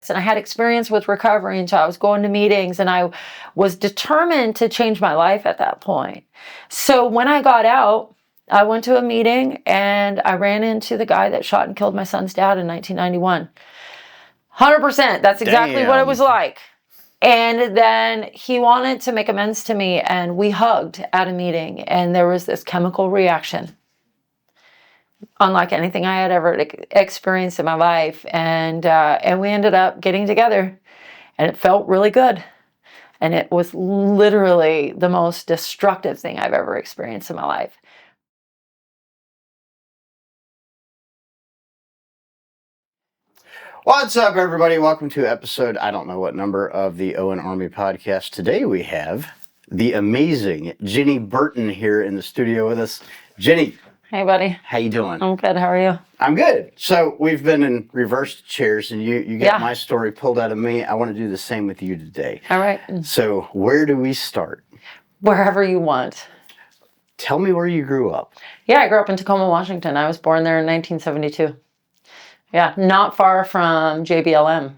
And I had experience with recovery, and so I was going to meetings, and I was determined to change my life at that point. So when I got out, I went to a meeting and I ran into the guy that shot and killed my son's dad in 1991. 100%. That's exactly what it was like. And then he wanted to make amends to me, and we hugged at a meeting, and there was this chemical reaction unlike anything I had ever experienced in my life. And we ended up getting together, and it felt really good. And it was literally the most destructive thing I've ever experienced in my life. What's up, everybody? Welcome to episode, I don't know what number, of the Owen Army podcast. Today we have the amazing Ginny Burton here in the studio with us. Ginny. Hey, buddy. How you doing? I'm good. How are you? I'm good. So we've been in reversed chairs, and you got my story pulled out of me. I want to do the same with you today. All right. So where do we start? Wherever you want. Tell me where you grew up. Yeah, I grew up in Tacoma, Washington. I was born there in 1972. Yeah, not far from JBLM,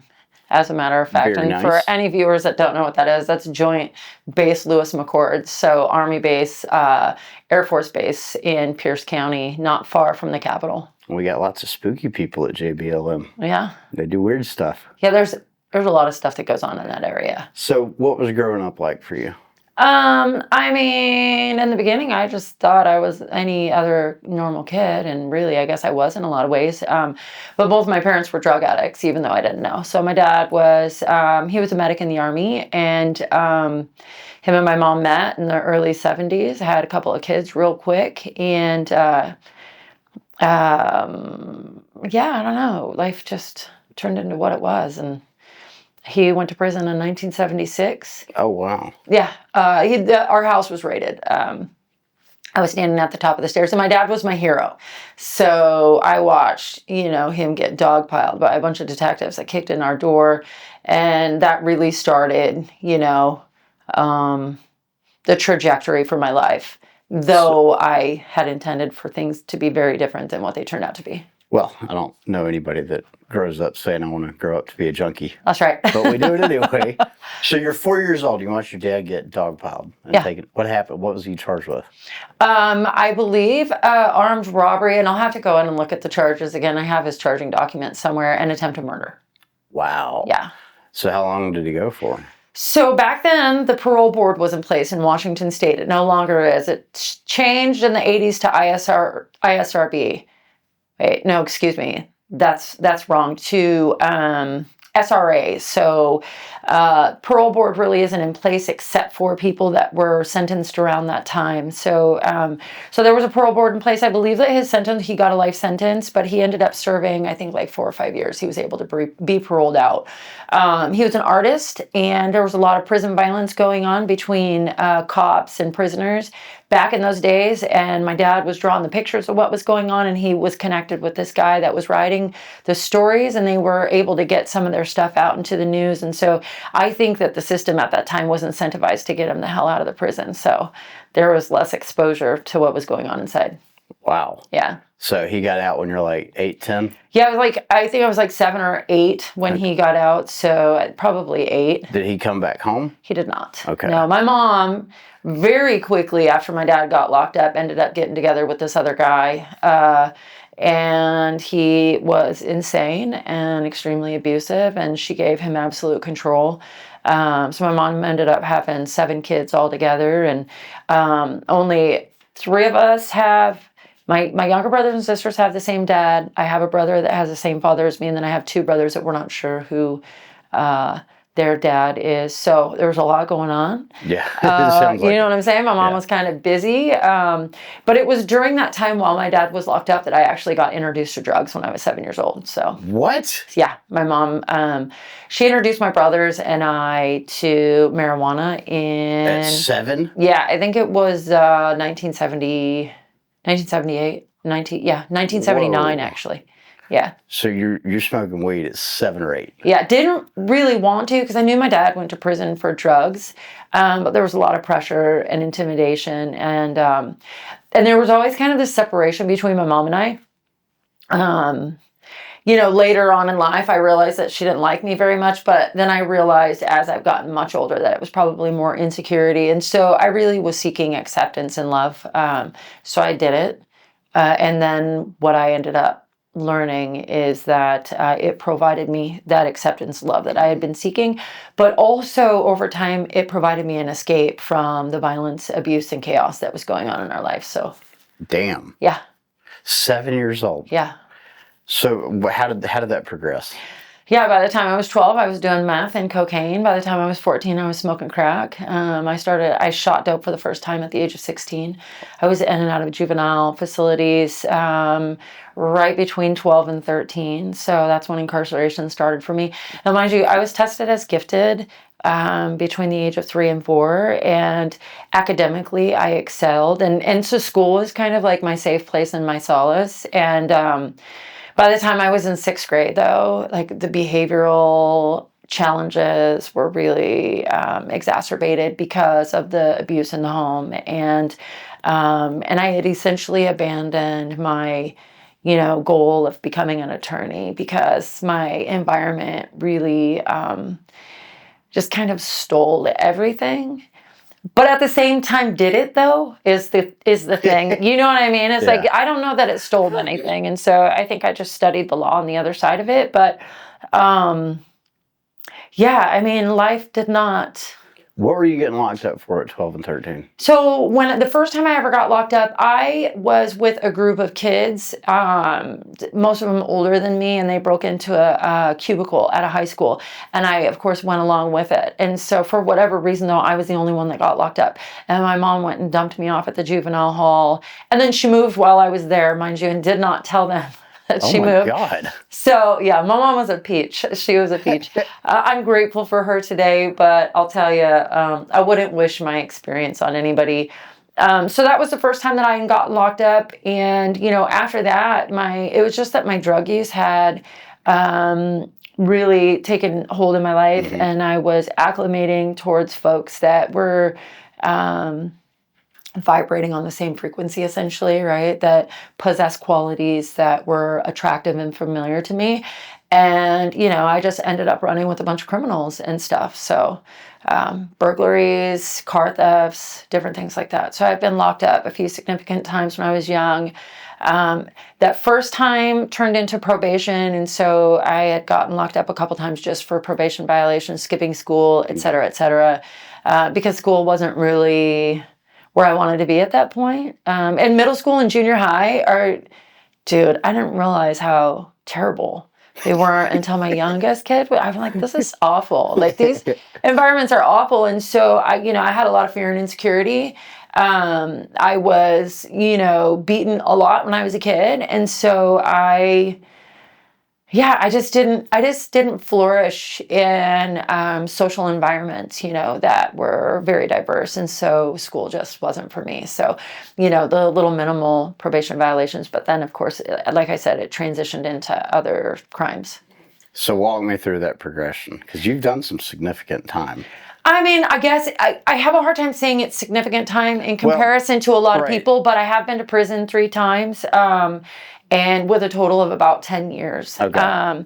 as a matter of fact. Very and nice. For any viewers that don't know what that is, that's Joint Base Lewis McChord. So Army Base, Air Force Base in Pierce County, not far from the Capitol. We got lots of spooky people at JBLM. Yeah. They do weird stuff. Yeah, there's a lot of stuff that goes on in that area. So what was growing up like for you? I mean, in the beginning, I just thought I was any other normal kid, and really, I guess I was in a lot of ways. But both my parents were drug addicts, even though I didn't know. So my dad was, he was a medic in the Army, and him and my mom met in the early 70s, had a couple of kids real quick, and yeah, I don't know, life just turned into what it was, and he went to prison in 1976. Oh, wow. Yeah. Our house was raided. I was standing at the top of the stairs, and my dad was my hero. So I watched, him get dogpiled by a bunch of detectives that kicked in our door. And that really started, the trajectory for my life, though I had intended for things to be very different than what they turned out to be. Well, I don't know anybody that grows up saying, I want to grow up to be a junkie. That's right. But we do it anyway. So you're 4 years old. You watched your dad get dogpiled. Taken. What happened? What was he charged with? I believe armed robbery, and I'll have to go in and look at the charges again. I have his charging document somewhere, and attempted murder. Wow. Yeah. So how long did he go for? So back then, the parole board was in place in Washington State. It no longer is. It changed in the 80s to ISRB. Wait, no, excuse me. That's wrong. To SRA. So parole board really isn't in place except for people that were sentenced around that time. So so there was a parole board in place. I believe that he got a life sentence, but he ended up serving, I think, like 4 or 5 years. He was able to be paroled out. He was an artist, and there was a lot of prison violence going on between cops and prisoners back in those days, and my dad was drawing the pictures of what was going on, and he was connected with this guy that was writing the stories, and they were able to get some of their stuff out into the news. And so I think that the system at that time was incentivized to get him the hell out of the prison, so there was less exposure to what was going on inside. Wow. Yeah. So he got out when you're like 8, 10? Yeah, I think I was like 7 or 8 when he got out, so probably 8. Did he come back home? He did not. Okay. No, my mom, very quickly after my dad got locked up, ended up getting together with this other guy, and he was insane and extremely abusive, and she gave him absolute control. So my mom ended up having 7 kids altogether, and only 3 of us have... My younger brothers and sisters have the same dad. I have a brother that has the same father as me, and then I have 2 brothers that we're not sure who their dad is. So there was a lot going on. Yeah. You know what I'm saying? My mom was kind of busy. But it was during that time while my dad was locked up that I actually got introduced to drugs when I was 7 years old. So what? Yeah. My mom, she introduced my brothers and I to marijuana At 7? Yeah, I think it was 1979, actually. Yeah. So you're smoking weed at 7 or 8? Yeah, didn't really want to because I knew my dad went to prison for drugs, but there was a lot of pressure and intimidation, and there was always kind of this separation between my mom and I. later on in life, I realized that she didn't like me very much. But then I realized as I've gotten much older that it was probably more insecurity. And so I really was seeking acceptance and love. So I did it. And then what I ended up learning is that it provided me that acceptance, love that I had been seeking. But also over time, it provided me an escape from the violence, abuse, and chaos that was going on in our life. So, Damn. yeah. 7 years old. Yeah. So how did that progress? Yeah, by the time I was 12, I was doing meth and cocaine. By the time I was 14, I was smoking crack. I shot dope for the first time at the age of 16. I was in and out of juvenile facilities right between 12 and 13. So that's when incarceration started for me. Now, mind you, I was tested as gifted between the age of 3 and 4. And academically, I excelled. And so school was kind of like my safe place and my solace. And by the time I was in 6th grade, though, like the behavioral challenges were really exacerbated because of the abuse in the home, and I had essentially abandoned my, goal of becoming an attorney because my environment really just kind of stole everything. But at the same time, did it though? Is the thing. You know what I mean? It's like I don't know that it stole anything, and so I think I just studied the law on the other side of it. But I mean, life did not. What were you getting locked up for at 12 and 13? So when the first time I ever got locked up, I was with a group of kids, most of them older than me, and they broke into a cubicle at a high school. And I, of course, went along with it. And so for whatever reason, though, I was the only one that got locked up. And my mom went and dumped me off at the juvenile hall. And then she moved while I was there, mind you, and did not tell them that she moved. Oh my God. So yeah, my mom was a peach. She was a peach. I'm grateful for her today, but I'll tell you, I wouldn't wish my experience on anybody. So that was the first time that I got locked up, and after that, it was just that my drug use had really taken hold in my life, and I was acclimating towards folks that were vibrating on the same frequency, essentially, right? That possess qualities that were attractive and familiar to me. And, I just ended up running with a bunch of criminals and stuff. So burglaries, car thefts, different things like that. So I've been locked up a few significant times when I was young. That first time turned into probation. And so I had gotten locked up a couple times just for probation violations, skipping school, et cetera, because school wasn't really where I wanted to be at that point. And middle school and junior high dude, I didn't realize how terrible they were until my youngest kid. I'm like, this is awful. Like, these environments are awful. And so I had a lot of fear and insecurity. I was, beaten a lot when I was a kid. And so I just didn't flourish in social environments, that were very diverse. And so school just wasn't for me. So, the little minimal probation violations, but then of course, like I said, it transitioned into other crimes. So walk me through that progression, because you've done some significant time. I mean, I guess I have a hard time saying it's significant time in comparison to a lot of people, but I have been to prison 3 times. And with a total of about 10 years. Okay.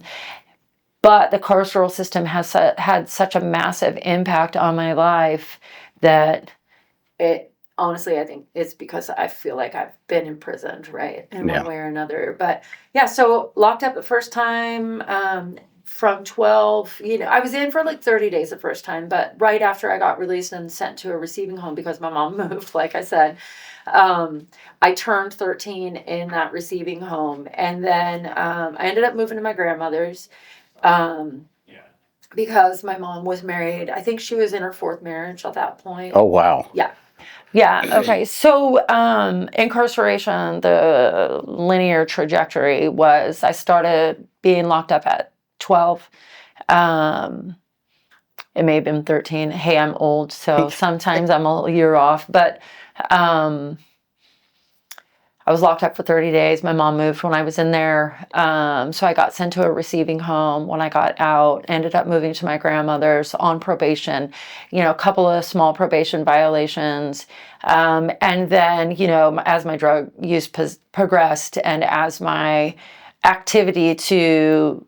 But the carceral system has had such a massive impact on my life that honestly, I think it's because I feel like I've been imprisoned, right, in one way or another. But yeah, so locked up the first time from 12, I was in for like 30 days the first time, but right after I got released and sent to a receiving home because my mom moved, like I said, I turned 13 in that receiving home. And then I ended up moving to my grandmother's because my mom was married. I think she was in her 4th marriage at that point. Oh, wow. Yeah. Yeah. Okay. So incarceration, the linear trajectory was I started being locked up at 12. It may have been 13. Hey, I'm old, so sometimes I'm a year off. But I was locked up for 30 days. My mom moved when I was in there. So I got sent to a receiving home. When I got out, ended up moving to my grandmother's on probation, a couple of small probation violations. And then, as my drug use progressed and as my activity to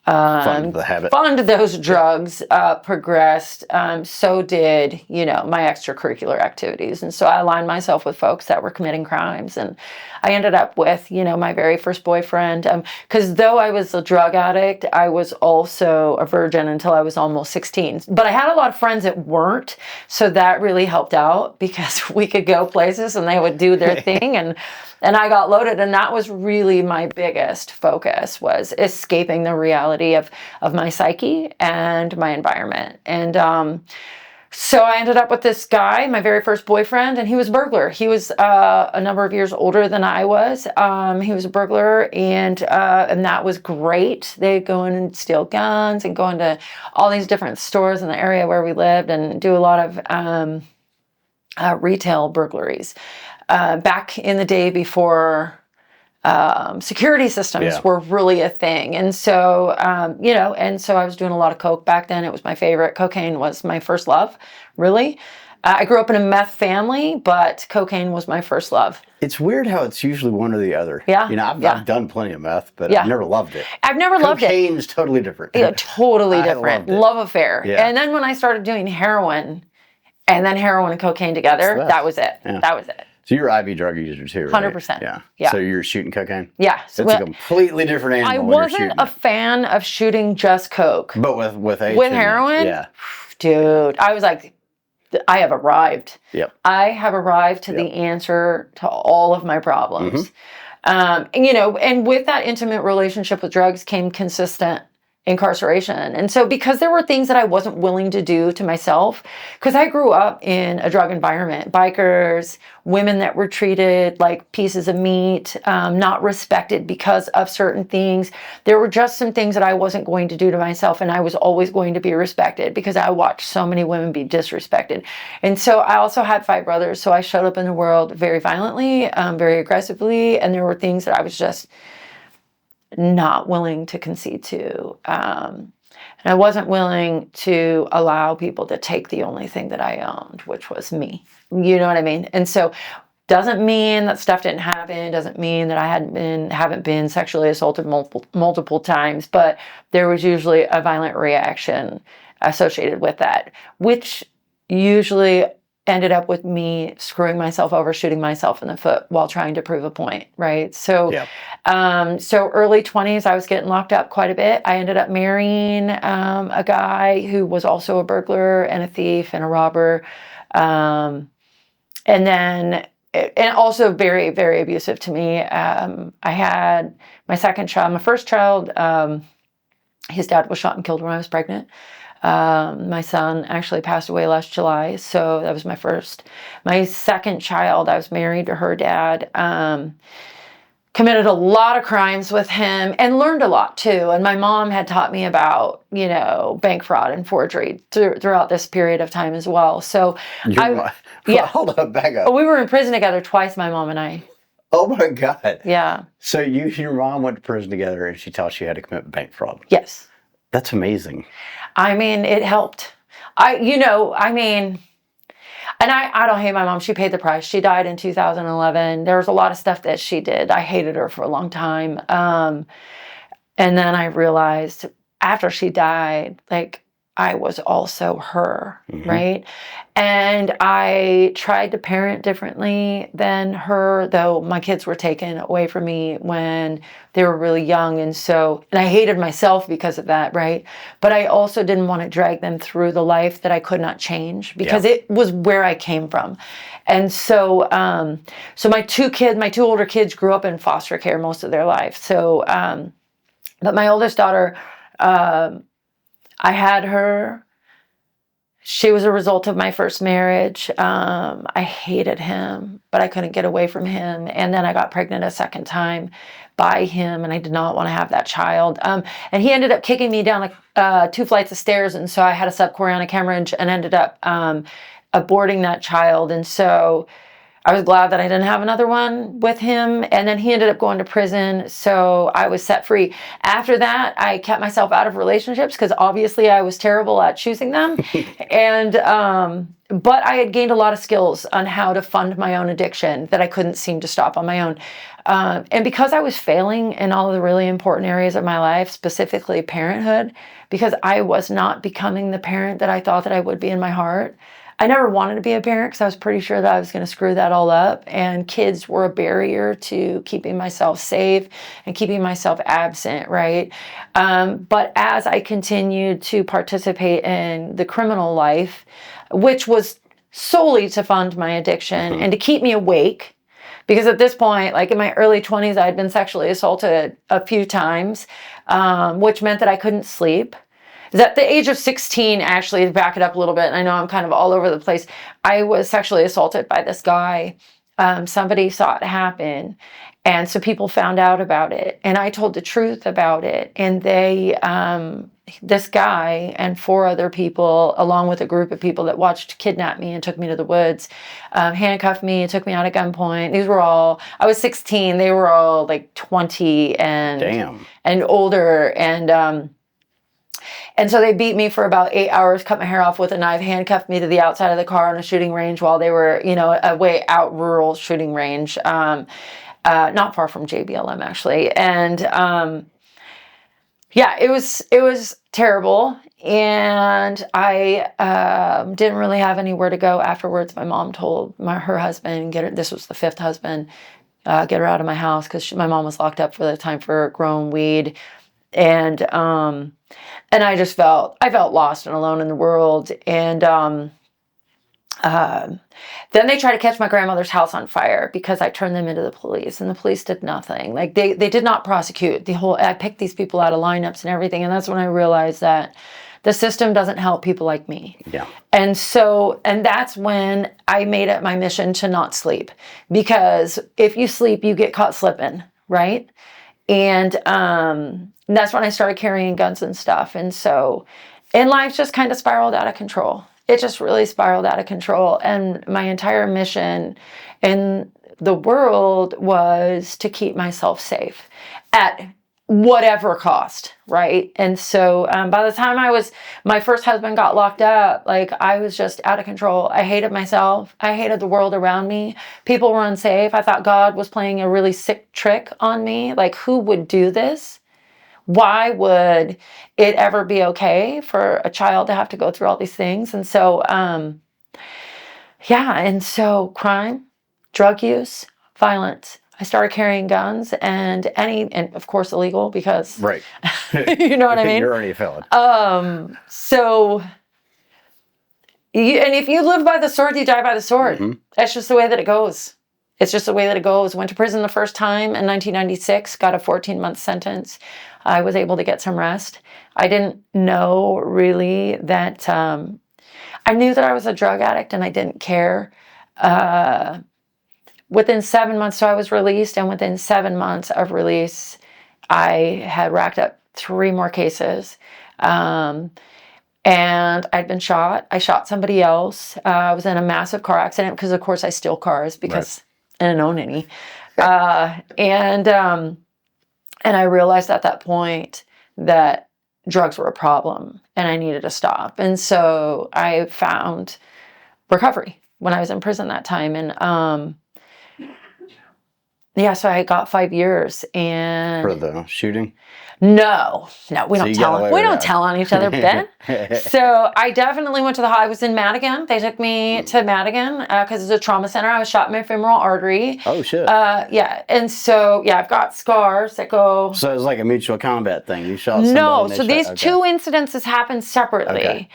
Fund the habit. fund those drugs progressed. So did, my extracurricular activities. And so I aligned myself with folks that were committing crimes. And I ended up with, my very first boyfriend. Because though I was a drug addict, I was also a virgin until I was almost 16. But I had a lot of friends that weren't. So that really helped out because we could go places and they would do their thing. And I got loaded, and that was really my biggest focus, was escaping the reality of my psyche and my environment. And so I ended up with this guy, my very first boyfriend, and he was a burglar. He was a number of years older than I was. He was a burglar, and that was great. They'd go in and steal guns and go into all these different stores in the area where we lived and do a lot of retail burglaries. Back in the day before security systems were really a thing. And so, and so I was doing a lot of coke back then. It was my favorite. Cocaine was my first love, really. I grew up in a meth family, but cocaine was my first love. It's weird how it's usually one or the other. Yeah. I've done plenty of meth, but I've never loved it. I've never loved it. Cocaine's totally different. Yeah, totally different. Love affair. Yeah. And then when I started doing heroin, and then heroin and cocaine together, that was it. Yeah. That was it. So you're an IV drug user too, right? 100%. Yeah. So you're shooting cocaine? Yeah. So it's a completely different animal. I when you're wasn't shooting a fan of shooting just coke. But with heroin? Yeah. Dude, I was like, I have arrived. Yep. I have arrived to the answer to all of my problems. And with that intimate relationship with drugs came consistent incarceration. And so because there were things that I wasn't willing to do to myself, because I grew up in a drug environment, bikers, women that were treated like pieces of meat, not respected because of certain things. There were just some things that I wasn't going to do to myself, and I was always going to be respected because I watched so many women be disrespected. And so I also had 5 brothers, so I showed up in the world very violently, very aggressively, and there were things that I was just not willing to concede to. And I wasn't willing to allow people to take the only thing that I owned, which was me. You know what I mean? And so doesn't mean that stuff didn't happen, doesn't mean that I haven't been sexually assaulted multiple times, but there was usually a violent reaction associated with that, which usually ended up with me screwing myself over, shooting myself in the foot while trying to prove a point, right? So, so early 20s, I was getting locked up quite a bit. I ended up marrying a guy who was also a burglar and a thief and a robber. And also very, very abusive to me. I had my second child, my first child, his dad was shot and killed when I was pregnant. My son actually passed away last July, so that was my first. My second child, I was married to her dad, committed a lot of crimes with him and learned a lot too. And my mom had taught me about, bank fraud and forgery throughout this period of time as well. So hold up, back up. We were in prison together twice, my mom and I. Oh my God. Yeah. So your mom went to prison together and she taught you how to commit bank fraud. Yes. That's amazing. I mean, it helped. And I don't hate my mom. She paid the price. She died in 2011. There was a lot of stuff that she did. I hated her for a long time. And then I realized after she died, I was also her, right? And I tried to parent differently than her, though my kids were taken away from me when they were really young. And I hated myself because of that, right? But I also didn't want to drag them through the life that I could not change because it was where I came from. And so, my two older kids grew up in foster care most of their life. So, but my oldest daughter, I had her. She was a result of my first marriage. I hated him, but I couldn't get away from him. And then I got pregnant a second time by him, and I did not want to have that child. And he ended up kicking me down 2 flights of stairs, and so I had a subchorionic hemorrhage and ended up aborting that child. And so I was glad that I didn't have another one with him. And then he ended up going to prison. So I was set free. After that, I kept myself out of relationships because obviously I was terrible at choosing them. And, but I had gained a lot of skills on how to fund my own addiction that I couldn't seem to stop on my own. And because I was failing in all of the really important areas of my life, specifically parenthood, because I was not becoming the parent that I thought that I would be in my heart. I never wanted to be a parent because I was pretty sure that I was going to screw that all up. And kids were a barrier to keeping myself safe and keeping myself absent, right? But as I continued to participate in the criminal life, which was solely to fund my addiction and to keep me awake, because at this point, like in my early 20s, I had been sexually assaulted a few times, which meant that I couldn't sleep. At the age of 16, actually, to back it up a little bit, and I know I'm kind of all over the place, I was sexually assaulted by this guy. Somebody saw it happen, and so people found out about it, and I told the truth about it, and they, this guy and 4 other people, along with a group of people that watched, kidnapped me and took me to the woods, handcuffed me and took me out at gunpoint. These were all, I was 16, they were all like 20 and older, and so they beat me for about 8 hours, cut my hair off with a knife, handcuffed me to the outside of the car on a shooting range while they were, a way out rural shooting range, not far from JBLM actually. And yeah, it was terrible. And I didn't really have anywhere to go afterwards. My mom told her husband, this was the 5th husband, get her out of my house because my mom was locked up for the time for growing weed. And I just felt lost and alone in the world. And then they tried to catch my grandmother's house on fire because I turned them into the police, and the police did nothing. Like they did not prosecute I picked these people out of lineups and everything. And that's when I realized that the system doesn't help people like me. Yeah. And that's when I made it my mission to not sleep, because if you sleep, you get caught slipping, right? And that's when I started carrying guns and stuff. And so, and life just kind of spiraled out of control. It just really spiraled out of control. And my entire mission in the world was to keep myself safe at whatever cost, right? And so by the time my first husband got locked up, like I was just out of control. I hated myself. I hated the world around me. People were unsafe. I thought God was playing a really sick trick on me. Like, who would do this? Why would it ever be okay for a child to have to go through all these things? And so, and so crime, drug use, violence. I started carrying guns and of course illegal because, right. You know what I mean? You're already a felon. And if you live by the sword, you die by the sword. Mm-hmm. That's just the way that it goes. It's just the way that it goes. Went to prison the first time in 1996, got a 14-month sentence. I was able to get some rest. I didn't know really that, I knew that I was a drug addict and I didn't care. Within 7 months, so I was released, and within 7 months of release, I had racked up 3 more cases. And I'd been shot. I shot somebody else. I was in a massive car accident because, of course, I steal cars because I didn't own any. And I realized at that point that drugs were a problem and I needed to stop. And so I found recovery when I was in prison that time. And so I got 5 years. And for the shooting? No, we don't tell. We don't tell on each other, Ben. So I definitely went to I was in Madigan. They took me to Madigan because it's a trauma center. I was shot in my femoral artery. Oh shit. And so I've got scars that go. So it was like a mutual combat thing. You shot somebody. No, so these 2 incidences happened separately. Okay.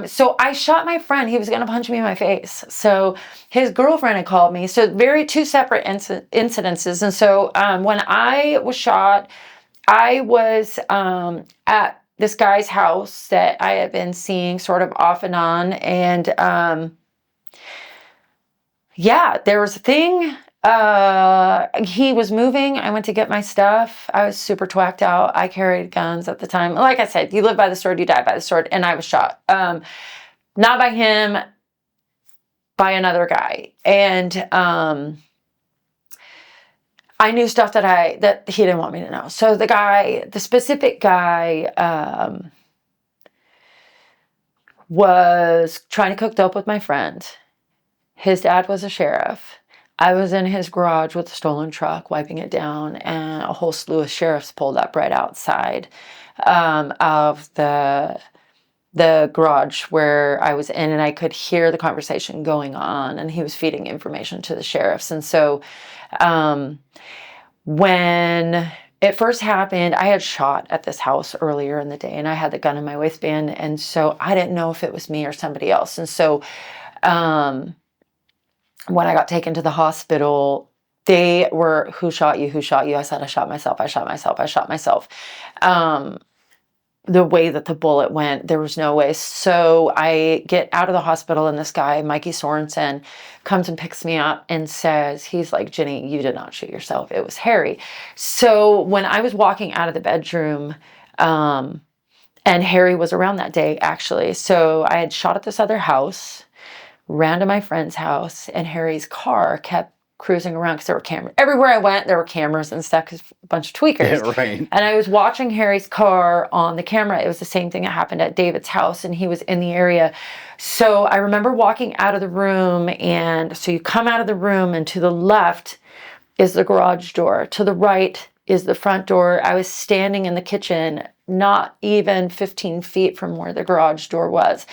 So I shot my friend. He was going to punch me in my face. So his girlfriend had called me. So 2 separate incidences. And so when I was shot, I was at this guy's house that I had been seeing sort of off and on. And there was a thing. He was moving. I went to get my stuff. I was super twacked out. I carried guns at the time. Like I said, you live by the sword, you die by the sword. And I was shot. Not by him. by another guy. And I knew stuff that he didn't want me to know. So the specific guy, was trying to cook dope with my friend. His dad was a sheriff. I was in his garage with a stolen truck, wiping it down, and a whole slew of sheriffs pulled up right outside of the garage where I was in, and I could hear the conversation going on, and he was feeding information to the sheriffs. And so when it first happened, I had shot at this house earlier in the day, and I had the gun in my waistband, and so I didn't know if it was me or somebody else. And so when I got taken to the hospital, they were, who shot you? Who shot you? I said, I shot myself. I shot myself. I shot myself. The way that the bullet went, there was no way. So I get out of the hospital, and this guy, Mikey Sorensen, comes and picks me up and says, he's like, Ginny, you did not shoot yourself. It was Harry. So when I was walking out of the bedroom, and Harry was around that day, actually. So I had shot at this other house, ran to my friend's house, and Harry's car kept cruising around because there were cameras. Everywhere I went, there were cameras and stuff because a bunch of tweakers. Yeah, right. And I was watching Harry's car on the camera. It was the same thing that happened at David's house, and he was in the area. So I remember walking out of the room, and so you come out of the room, and to the left is the garage door. To the right is the front door. I was standing in the kitchen, not even 15 feet from where the garage door was.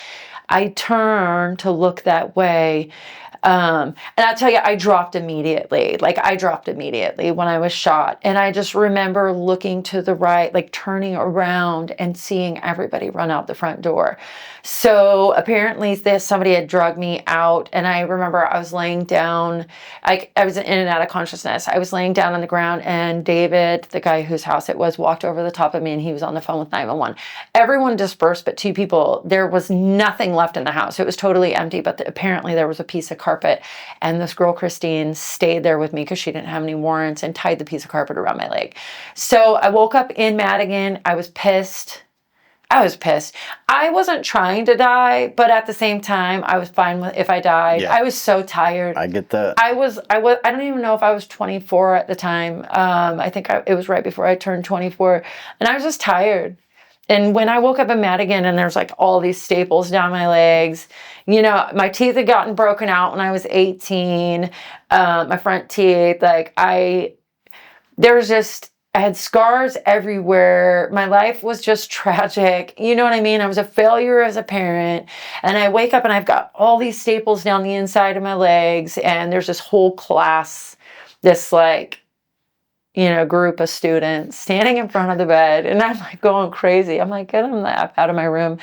I turned to look that way. And I'll tell you, I dropped immediately. Like, I dropped immediately when I was shot. And I just remember looking to the right, like turning around and seeing everybody run out the front door. So apparently somebody had drugged me out. And I remember I was laying down. I was in and out of consciousness. I was laying down on the ground, and David, the guy whose house it was, walked over the top of me, and he was on the phone with 911. Everyone dispersed but two people. There was nothing left in the house. It was totally empty, but apparently there was a piece of carpet, and this girl, Christine, stayed there with me because she didn't have any warrants, and tied the piece of carpet around my leg. So I woke up in Madigan. I was pissed. I wasn't trying to die, but at the same time, I was fine with if I died. Yeah. I was so tired. I get that. I don't even know if I was 24 at the time. I think it was right before I turned 24, and I was just tired. And when I woke up in Madigan, and there's like all these staples down my legs, you know, my teeth had gotten broken out when I was 18, my front teeth, I had scars everywhere. My life was just tragic. You know what I mean? I was a failure as a parent. And I wake up, and I've got all these staples down the inside of my legs. And there's this whole class, this group of students standing in front of the bed. And I'm like going crazy. I'm like, get them out of my room.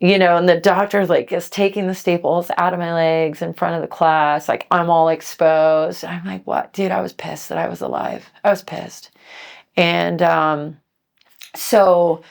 And the doctor is taking the staples out of my legs in front of the class. Like, I'm all exposed. I'm like, what? Dude, I was pissed that I was alive. I was pissed. And so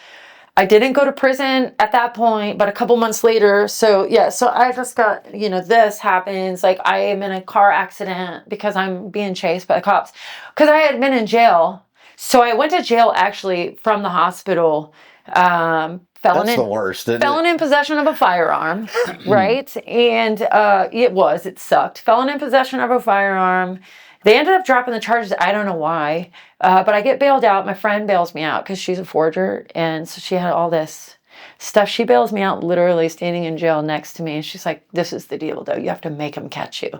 I didn't go to prison at that point, but a couple months later. So I just got, this happens. Like, I am in a car accident because I'm being chased by the cops because I had been in jail. So I went to jail actually from the hospital. That's the worst. Felon in possession of a firearm, right? And it sucked. Felon in possession of a firearm. They ended up dropping the charges. I don't know why. But I get bailed out. My friend bails me out because she's a forger. And so she had all this stuff. She bails me out literally standing in jail next to me. And she's like, this is the deal, though. You have to make them catch you.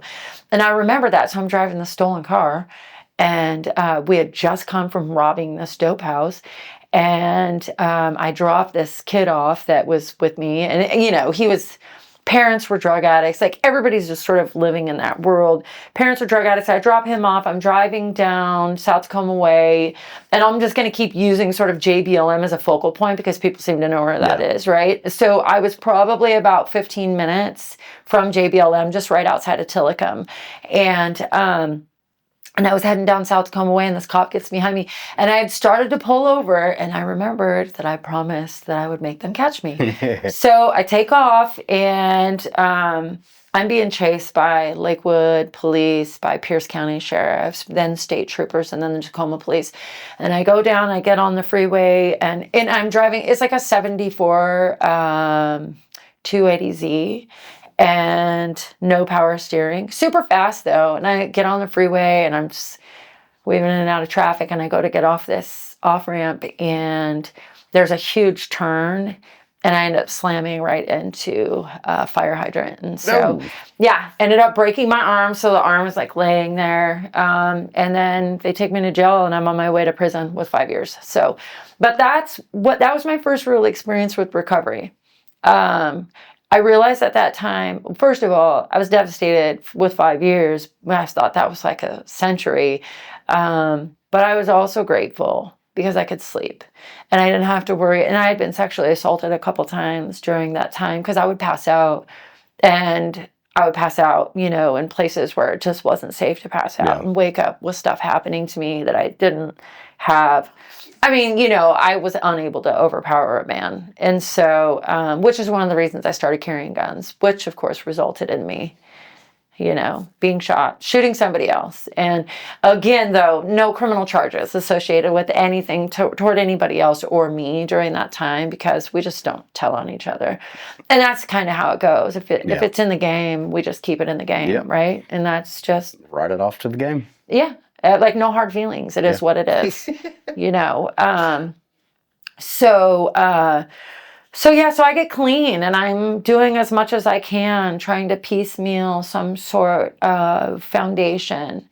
And I remember that. So I'm driving the stolen car. And we had just come from robbing this dope house. And I dropped this kid off that was with me. And, parents were drug addicts. Like, everybody's just sort of living in that world. Parents were drug addicts. I drop him off. I'm driving down South Tacoma Way. And I'm just going to keep using sort of JBLM as a focal point because people seem to know where that is, right? So I was probably about 15 minutes from JBLM, just right outside of Tillicum. And I was heading down South Tacoma Way, and this cop gets behind me. And I had started to pull over, and I remembered that I promised that I would make them catch me. So I take off, and I'm being chased by Lakewood police, by Pierce County sheriffs, then state troopers, and then the Tacoma police. And I go down, I get on the freeway, and I'm driving. It's like a 74 280Z. and no power steering. Super fast though. And I get on the freeway and I'm just weaving in and out of traffic, and I go to get off this off ramp, and there's a huge turn, and I end up slamming right into a fire hydrant. And so, yeah, ended up breaking my arm. So the arm was like laying there. And then they take me to jail, and I'm on my way to prison with 5 years. So, but that was my first real experience with recovery. I realized at that time, first of all, I was devastated with 5 years. I thought that was like a century. But I was also grateful because I could sleep and I didn't have to worry. And I had been sexually assaulted a couple times during that time because I would pass out, and I would pass out, in places where it just wasn't safe to pass out and wake up with stuff happening to me that I didn't have. I mean, I was unable to overpower a man. And so, which is one of the reasons I started carrying guns, which of course resulted in me, being shot, shooting somebody else. And again, though, no criminal charges associated with anything toward anybody else or me during that time, because we just don't tell on each other. And that's kind of how it goes. If it's in the game, we just keep it in the game, right? And that's just... Write it off to the game. Yeah. Like no hard feelings. It is what it is, So I get clean, and I'm doing as much as I can, trying to piecemeal some sort of foundation,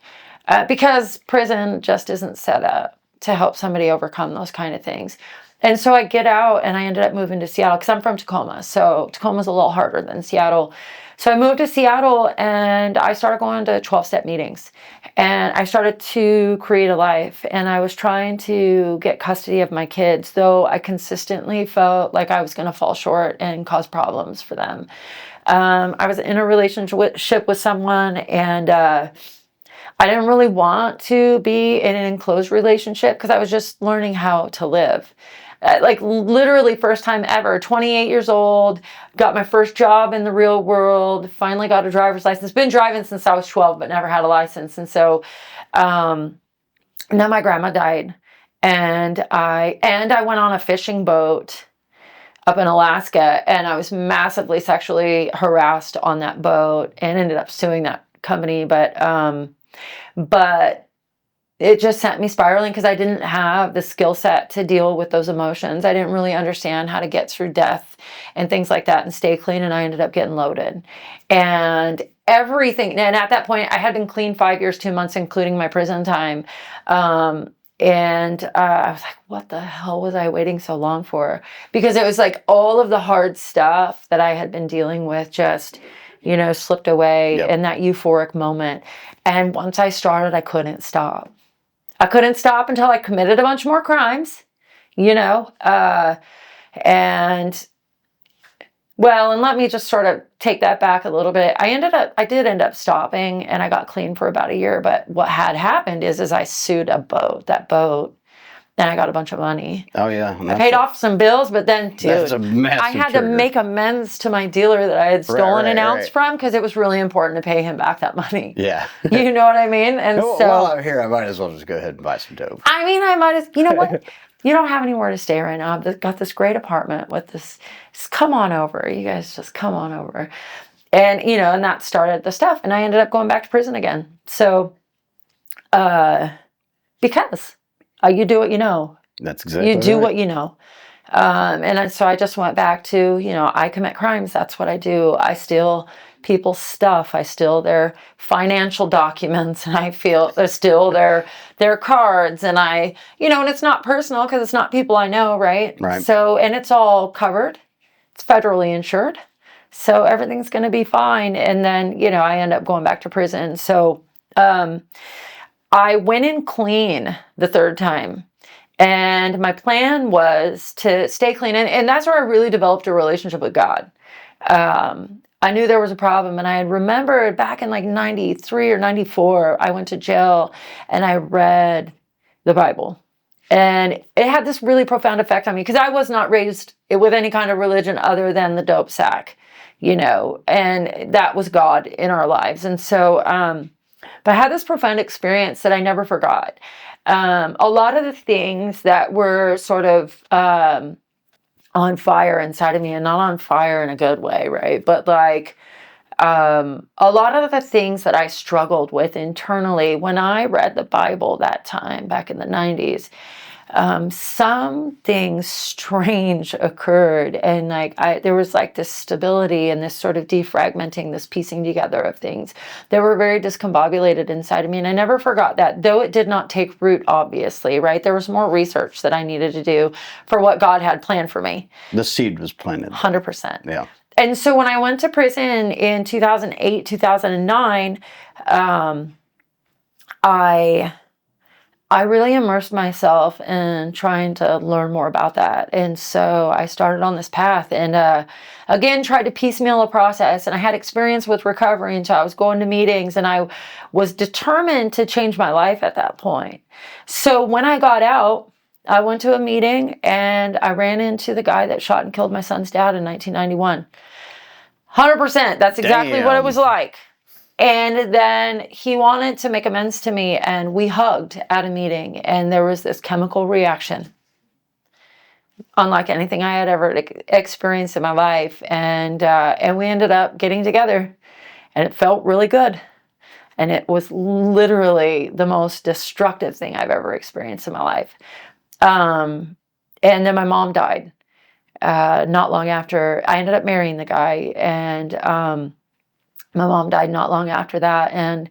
because prison just isn't set up to help somebody overcome those kind of things. And so I get out, and I ended up moving to Seattle because I'm from Tacoma. So Tacoma's a little harder than Seattle. So I moved to Seattle, and I started going to 12-step meetings, and I started to create a life, and I was trying to get custody of my kids, though I consistently felt like I was going to fall short and cause problems for them. I was in a relationship with someone, and I didn't really want to be in an enclosed relationship because I was just learning how to live. Like literally first time ever, 28 years old, got my first job in the real world, finally got a driver's license. Been driving since I was 12, but never had a license. And so then my grandma died, and I went on a fishing boat up in Alaska, and I was massively sexually harassed on that boat and ended up suing that company. But it just sent me spiraling because I didn't have the skill set to deal with those emotions. I didn't really understand how to get through death and things like that and stay clean, and I ended up getting loaded. And everything, and at that point, I had been clean 5 years, 2 months, including my prison time. I was like, what the hell was I waiting so long for? Because it was like all of the hard stuff that I had been dealing with just, slipped away in that euphoric moment. And once I started, I couldn't stop. I couldn't stop until I committed a bunch more crimes, and let me just sort of take that back a little bit. I did end up stopping, and I got clean for about a year. But what had happened is I sued that boat, and I got a bunch of money. Oh yeah. I paid off some bills, but then, dude, that's a massive I had trigger. to make amends to my dealer that I had stolen an ounce from, because it was really important to pay him back that money. Yeah. You know what I mean? And while I'm here, I might as well just go ahead and buy some dope. I mean, I might as, you know what? You don't have anywhere to stay right now. I've got this great apartment with this, just come on over. You guys just come on over. And, and that started the stuff. And I ended up going back to prison again. So, because you do what you know. That's exactly You do right. what you know. So I just went back to, I commit crimes. That's what I do. I steal people's stuff. I steal their financial documents, and I steal their cards. And and it's not personal because it's not people I know, right? Right. So, and it's all covered. It's federally insured. So everything's going to be fine. And then, I end up going back to prison. So I went in clean the third time. And my plan was to stay clean. And that's where I really developed a relationship with God. I knew there was a problem. And I had remembered back in like 93 or 94, I went to jail and I read the Bible. And it had this really profound effect on me because I was not raised with any kind of religion other than the dope sack, and that was God in our lives. And so, but I had this profound experience that I never forgot. A lot of the things that were sort of on fire inside of me, and not on fire in a good way, right? But like a lot of the things that I struggled with internally when I read the Bible that time back in the 90s, something strange occurred, and like there was like this stability and this sort of defragmenting, this piecing together of things that were very discombobulated inside of me. And I never forgot that, though it did not take root, obviously, right? There was more research that I needed to do for what God had planned for me. The seed was planted. 100%. Yeah. And so when I went to prison in 2008, 2009, I really immersed myself in trying to learn more about that. And so I started on this path and again, tried to piecemeal a process. And I had experience with recovery, and so I was going to meetings, and I was determined to change my life at that point. So when I got out, I went to a meeting and I ran into the guy that shot and killed my son's dad in 1991. 100%. That's exactly what it was like. And then he wanted to make amends to me, and we hugged at a meeting, and there was this chemical reaction unlike anything I had ever experienced in my life. And we ended up getting together, and it felt really good. And it was literally the most destructive thing I've ever experienced in my life. And then my mom died not long after. I ended up marrying the guy, and my mom died not long after that. And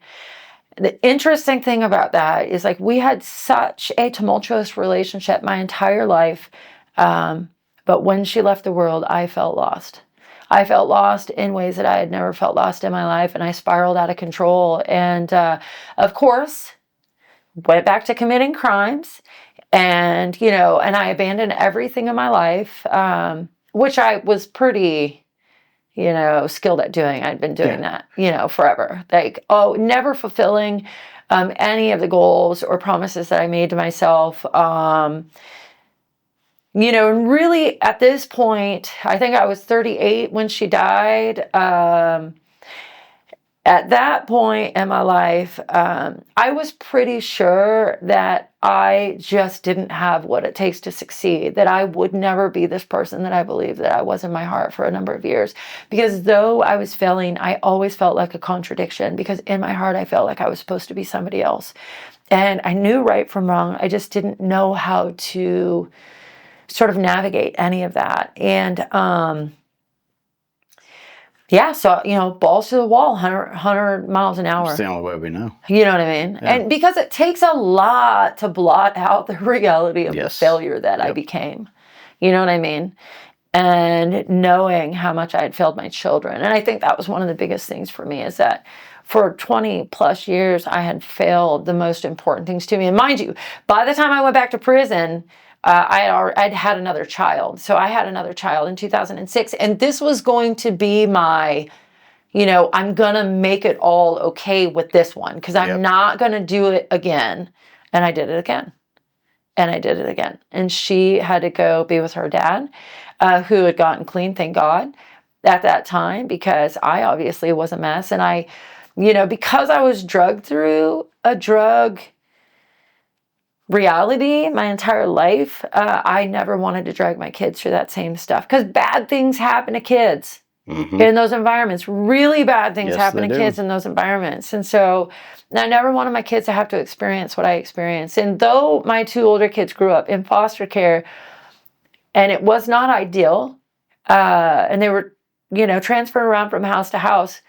the interesting thing about that is, like, we had such a tumultuous relationship my entire life. But when she left the world, I felt lost. I felt lost in ways that I had never felt lost in my life. And I spiraled out of control. And of course, went back to committing crimes. And, and I abandoned everything in my life, which I was pretty skilled at doing. I'd been doing that, forever. Like, never fulfilling any of the goals or promises that I made to myself. And really at this point, I think I was 38 when she died. At that point in my life, I was pretty sure that I just didn't have what it takes to succeed, that I would never be this person that I believed that I was in my heart for a number of years. Because though I was failing, I always felt like a contradiction, because in my heart, I felt like I was supposed to be somebody else. And I knew right from wrong. I just didn't know how to sort of navigate any of that. And, yeah, so, balls to the wall, 100 miles an hour. It's the only way we know. You know what I mean? Yeah. And because it takes a lot to blot out the reality of the failure that I became. You know what I mean? And knowing how much I had failed my children. And I think that was one of the biggest things for me, is that for 20 plus years, I had failed the most important things to me. And mind you, by the time I went back to prison, I'd had another child. So I had another child in 2006. And this was going to be my, I'm going to make it all okay with this one, because I'm not going to do it again. And I did it again. And I did it again. And she had to go be with her dad, who had gotten clean, thank God, at that time, because I obviously was a mess. And I, because I was drugged through a drug reality my entire life, I never wanted to drag my kids through that same stuff, because bad things happen to kids in those environments. Really bad things happen to kids in those environments. And so I never wanted my kids to have to experience what I experienced. And though my two older kids grew up in foster care, and it was not ideal, and they were, transferred around from house to house,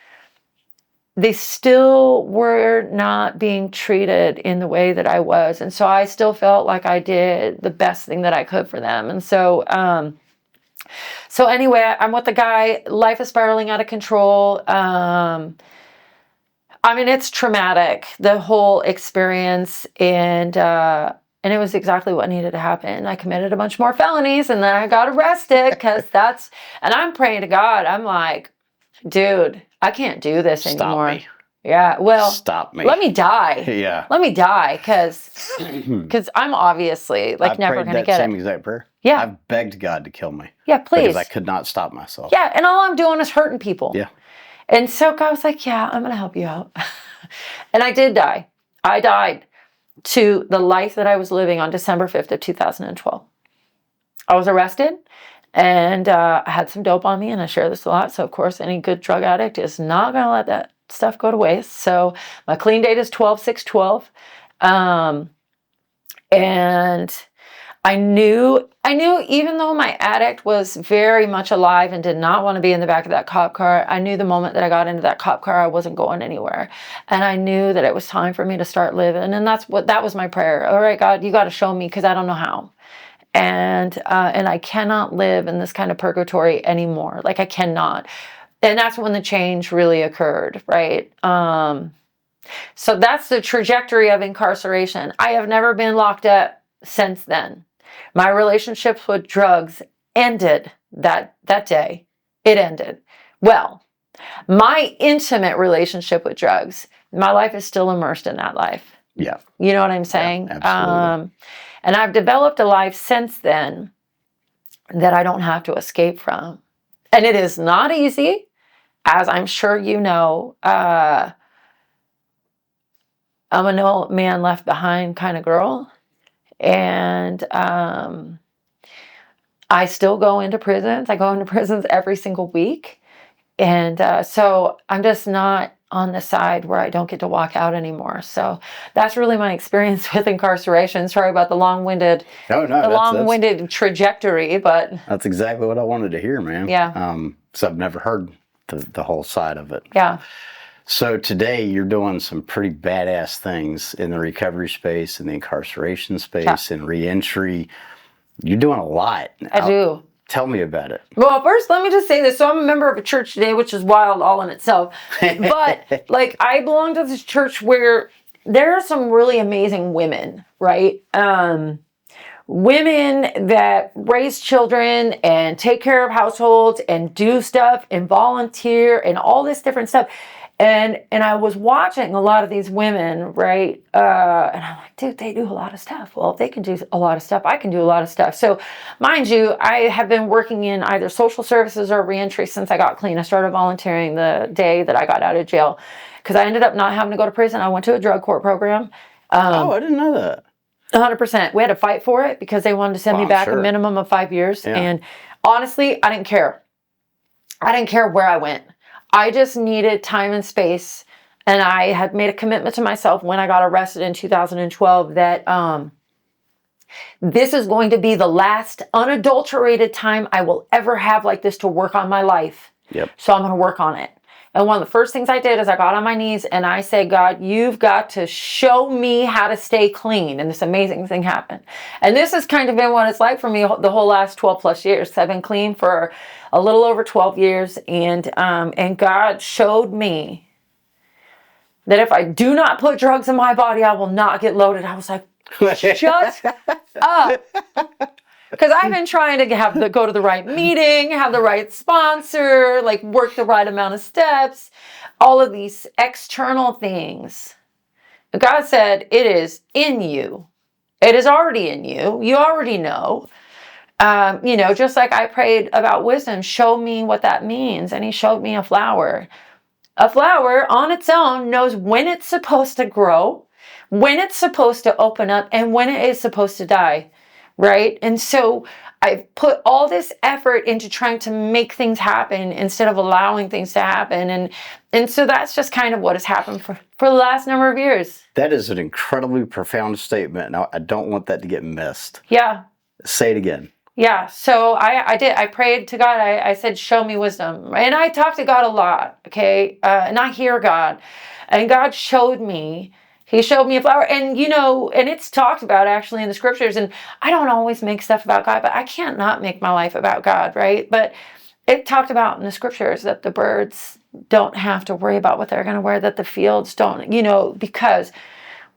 they still were not being treated in the way that I was. And so I still felt like I did the best thing that I could for them. And so, anyway, I'm with the guy. Life is spiraling out of control. It's traumatic, the whole experience. And it was exactly what needed to happen. I committed a bunch more felonies, and then I got arrested, because and I'm praying to God. I'm like, dude, I can't do this anymore. Stop me. Yeah, well, stop me. Let me die. Yeah. Let me die, because I'm obviously never going to get it. I've prayed that same exact prayer. Yeah. I've begged God to kill me. Yeah, please. Because I could not stop myself. Yeah, and all I'm doing is hurting people. Yeah. And so God was like, yeah, I'm going to help you out. And I did die. I died to the life that I was living on December 5th of 2012. I was arrested. And I had some dope on me, and I share this a lot. So, of course, any good drug addict is not going to let that stuff go to waste. So, my clean date is 12/6/12. And I knew even though my addict was very much alive and did not want to be in the back of that cop car, I knew the moment that I got into that cop car, I wasn't going anywhere. And I knew that it was time for me to start living. And that was my prayer. All right, God, you got to show me, because I don't know how. And I cannot live in this kind of purgatory anymore. Like, I cannot. And that's when the change really occurred, right? So that's the trajectory of incarceration. I have never been locked up since then. My relationships with drugs ended that day. It ended. Well, my intimate relationship with drugs, my life is still immersed in that life. Yeah. You know what I'm saying? Yeah, absolutely. And I've developed a life since then that I don't have to escape from. And it is not easy, as I'm sure you know. I'm a no man left behind kind of girl. And I still go into prisons. I go into prisons every single week. And so I'm just not on the side where I don't get to walk out anymore. So that's really my experience with incarceration. Sorry about the long-winded, long-winded trajectory, but that's exactly what I wanted to hear, man. Yeah. So I've never heard the whole side of it. Yeah. So today you're doing some pretty badass things in the recovery space, in the incarceration space, in reentry. You're doing a lot. I do. Tell me about it. Well, first, let me just say this. So I'm a member of a church today, which is wild all in itself. But like, I belong to this church where there are some really amazing women, right? Women that raise children and take care of households and do stuff and volunteer and all this different stuff. And I was watching a lot of these women, right? And I'm like, dude, they do a lot of stuff. Well, if they can do a lot of stuff, I can do a lot of stuff. So mind you, I have been working in either social services or reentry since I got clean. I started volunteering the day that I got out of jail because I ended up not having to go to prison. I went to a drug court program. I didn't know that. 100%. We had to fight for it because they wanted to send me back a minimum of 5 years. Yeah. And honestly, I didn't care. I didn't care where I went. I just needed time and space. And I had made a commitment to myself when I got arrested in 2012 that this is going to be the last unadulterated time I will ever have like this to work on my life. Yep. So I'm going to work on it. And one of the first things I did is I got on my knees and I said, God, you've got to show me how to stay clean. And this amazing thing happened. And this has kind of been what it's like for me the whole last 12 plus years. I've been clean for a little over 12 years. And God showed me that if I do not put drugs in my body, I will not get loaded. I was like, shut up. Because I've been trying to go to the right meeting, have the right sponsor, like work the right amount of steps, all of these external things. But God said, it is in you. It is already in you. You already know. Just like I prayed about wisdom, show me what that means. And he showed me a flower. A flower on its own knows when it's supposed to grow, when it's supposed to open up, and when it is supposed to die. Right? And so I put all this effort into trying to make things happen instead of allowing things to happen. And so that's just kind of what has happened for the last number of years. That is an incredibly profound statement. Now, I don't want that to get missed. Yeah. Say it again. Yeah. So I did. I prayed to God. I said, show me wisdom. And I talk to God a lot. Okay. And I hear God. And God showed me. He showed me a flower, and and it's talked about actually in the scriptures, and I don't always make stuff about God, but I can't not make my life about God, right? But it talked about in the scriptures that the birds don't have to worry about what they're going to wear, that the fields don't, because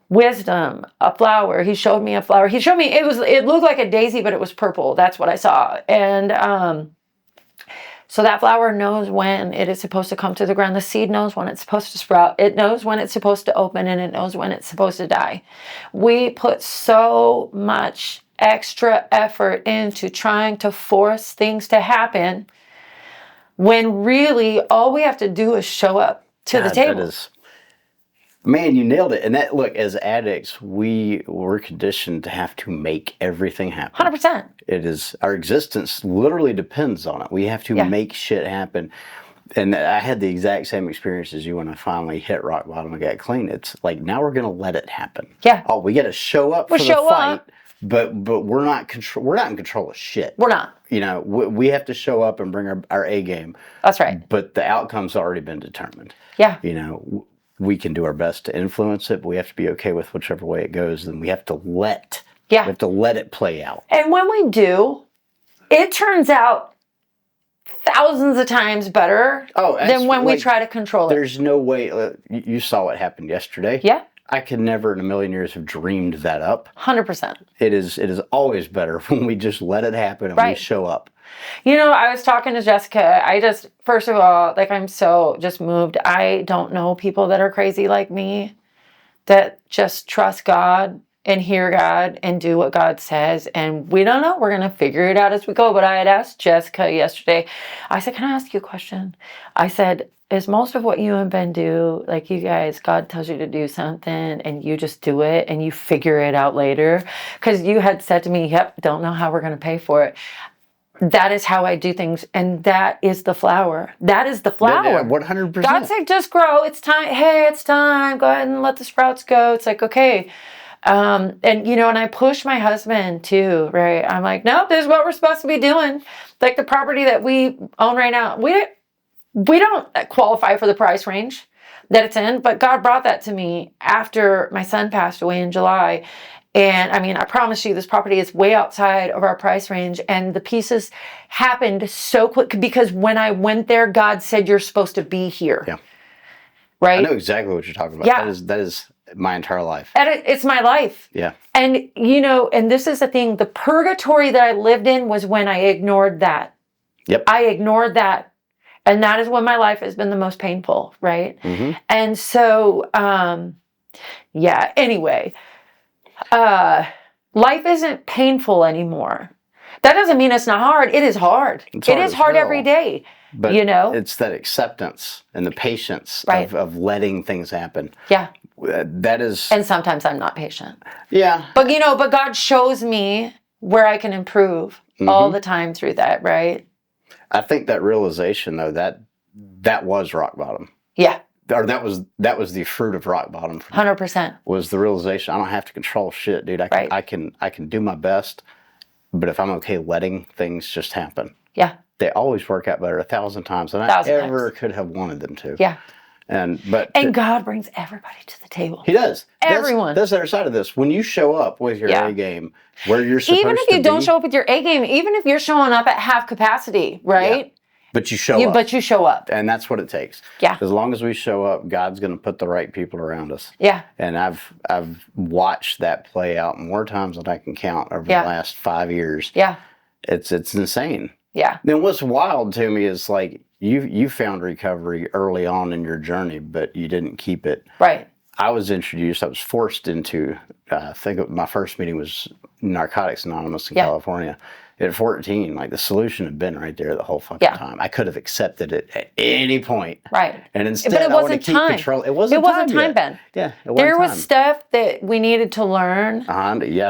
wisdom, a flower, he showed me a flower. He showed me, it looked like a daisy, but it was purple. That's what I saw. And, so that flower knows when it is supposed to come to the ground. The seed knows when it's supposed to sprout. It knows when it's supposed to open, and it knows when it's supposed to die. We put so much extra effort into trying to force things to happen when really all we have to do is show up to the table. Man, you nailed it. And that, look, as addicts, we're conditioned to have to make everything happen. 100%. It is, our existence literally depends on it. We have to make shit happen. And I had the exact same experience as you when I finally hit rock bottom and got clean. It's like, now we're going to let it happen. Yeah. Oh, we got to show up for the fight, but we're not in control of shit. We're not. You know, we have to show up and bring our A game. That's right. But the outcome's already been determined. Yeah. You know, we can do our best to influence it, but we have to be okay with whichever way it goes. And we have to let it play out. And when we do, it turns out thousands of times better than when we try to control it. There's no way. You saw what happened yesterday. Yeah. I could never in a million years have dreamed that up. 100%. It is always better when we just let it happen and we show up. You know, I was talking to Jessica. First of all, like, I'm so just moved. I don't know people that are crazy like me, that just trust God and hear God and do what God says. And we don't know. We're going to figure it out as we go. But I had asked Jessica yesterday, I said, can I ask you a question? I said, is most of what you and Ben do, like, you guys, God tells you to do something and you just do it and you figure it out later? Because you had said to me, yep, don't know how we're going to pay for it. That is how I do things. And that is the flower. That is the flower. Yeah, 100%. God said, just grow. It's time. Hey, it's time. Go ahead and let the sprouts go. It's like, okay. And, you know, and I push my husband too, right? I'm like, nope, this is what we're supposed to be doing. Like the property that we own right now, we don't qualify for the price range that it's in, but God brought that to me after my son passed away in July. And I mean, I promise you, this property is way outside of our price range. And the pieces happened so quick because when I went there, God said, you're supposed to be here. Yeah. Right? I know exactly what you're talking about. Yeah. That is my entire life. And it's my life. Yeah. And, you know, and this is the thing, the purgatory that I lived in was when I ignored that. Yep. I ignored that. And that is when my life has been the most painful, right? Mm-hmm. And so, yeah, anyway, life isn't painful anymore. That doesn't mean it's not hard. It is hard. It is hard every day. But you know, it's that acceptance and the patience of letting things happen. Yeah. That is. And sometimes I'm not patient. Yeah. But, you know, but God shows me where I can improve all the time through that, right? I think that realization, though, that was rock bottom. Yeah. Or that was the fruit of rock bottom. 100%. Was the realization I don't have to control shit, dude. I can do my best, but if I'm okay letting things just happen. Yeah. They always work out better 1,000 times than I ever could have wanted them to. Yeah. And God brings everybody to the table. He does. Everyone. That's the other side of this. When you show up with your A game, where you're supposed to be. Even if you don't show up with your A game, even if you're showing up at half capacity, right? Yeah. But you show up. But you show up. And that's what it takes. Yeah. As long as we show up, God's going to put the right people around us. Yeah. And I've watched that play out more times than I can count over the last 5 years. Yeah. It's insane. Yeah. Then what's wild to me is like you found recovery early on in your journey, but you didn't keep it. Right. I was forced into, I think my first meeting was Narcotics Anonymous in California. At 14, like the solution had been right there the whole fucking time. I could have accepted it at any point. Right. And instead, I want to keep control. It wasn't time, Ben. Yeah, there was stuff that we needed to learn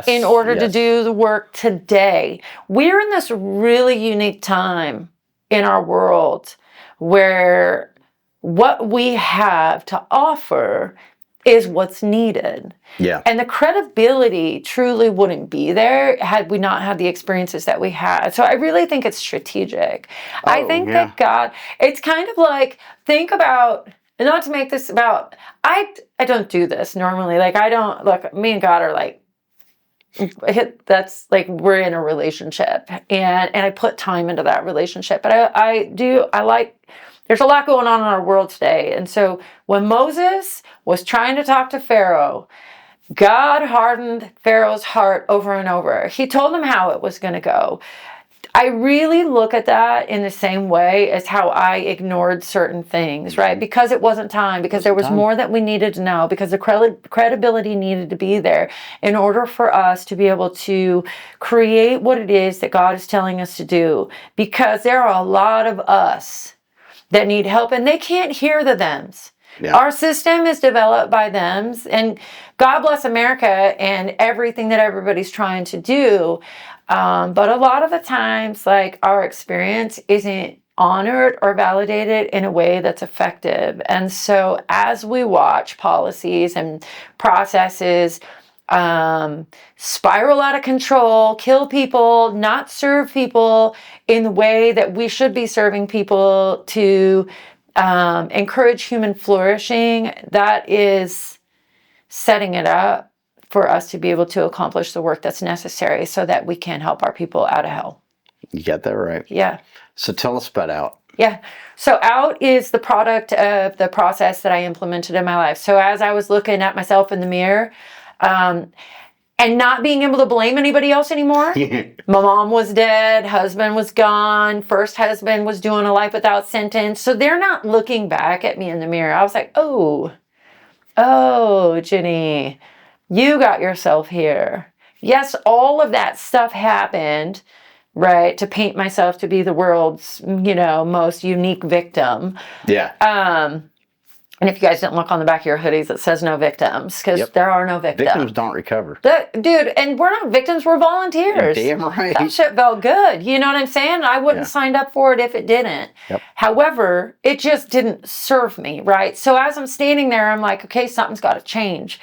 in order to do the work today. We're in this really unique time in our world where what we have to offer is what's needed. Yeah. And the credibility truly wouldn't be there had we not had the experiences that we had. So I really think it's strategic. I think that God, it's kind of like, think about, not to make this about, I don't do this normally. Like, I don't, look, me and God are like, that's like, we're in a relationship and I put time into that relationship. But there's a lot going on in our world today. And so when Moses was trying to talk to Pharaoh, God hardened Pharaoh's heart over and over. He told him how it was going to go. I really look at that in the same way as how I ignored certain things, right? Because it wasn't time, because there was more that we needed to know, because the credibility needed to be there in order for us to be able to create what it is that God is telling us to do. Because there are a lot of us that need help and they can't hear the thems. Yeah. Our system is developed by them, and God bless America and everything that everybody's trying to do. But a lot of the times, like, our experience isn't honored or validated in a way that's effective. And so as we watch policies and processes spiral out of control, kill people, not serve people in the way that we should be serving people to encourage human flourishing, that is setting it up for us to be able to accomplish the work that's necessary so that we can help our people out of hell. You got that right. Yeah. So tell us about OUT. Yeah. So OUT is the product of the process that I implemented in my life. So as I was looking at myself in the mirror, and not being able to blame anybody else anymore. My mom was dead, husband was gone, first husband was doing a life without sentence. So they're not looking back at me in the mirror. I was like, oh, Ginny, you got yourself here. Yes, all of that stuff happened, right, to paint myself to be the world's, most unique victim. Yeah. And if you guys didn't look on the back of your hoodies, it says no victims, because there are no victims. Victims don't recover. Dude, and we're not victims, we're volunteers. You're damn right. That shit felt good. You know what I'm saying? I wouldn't have signed up for it if it didn't. Yep. However, it just didn't serve me, right? So as I'm standing there, I'm like, okay, something's got to change.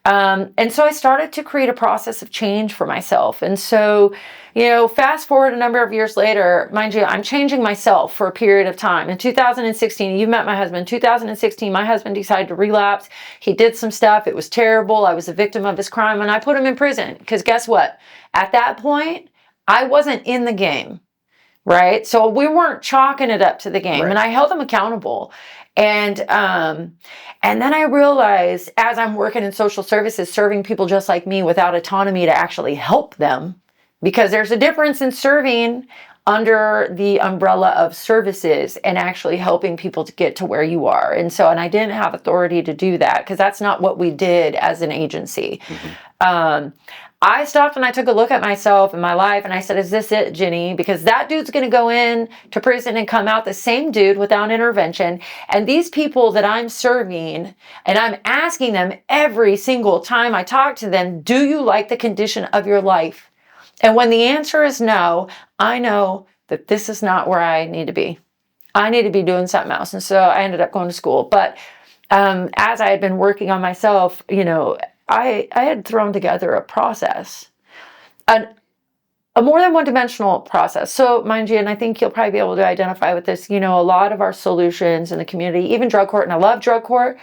And so I started to create a process of change for myself. And so, fast forward a number of years later, mind you, I'm changing myself for a period of time. In 2016, you met my husband. 2016, my husband decided to relapse. He did some stuff. It was terrible. I was a victim of his crime, and I put him in prison. Because guess what? At that point, I wasn't in the game, right? So we weren't chalking it up to the game, and I held him accountable. And then I realized, as I'm working in social services, serving people just like me without autonomy to actually help them, because there's a difference in serving under the umbrella of services and actually helping people to get to where you are. And I didn't have authority to do that, because that's not what we did as an agency. I stopped and I took a look at myself and my life, and I said, is this it, Ginny? Because that dude's going to go in to prison and come out the same dude without intervention. And these people that I'm serving, and I'm asking them every single time I talk to them, do you like the condition of your life? And when the answer is no, I know that this is not where I need to be. I need to be doing something else. And so I ended up going to school. But as I had been working on myself, I had thrown together a process, a more than one-dimensional process. So mind you, and I think you'll probably be able to identify with this, a lot of our solutions in the community, even drug court, and I love drug court,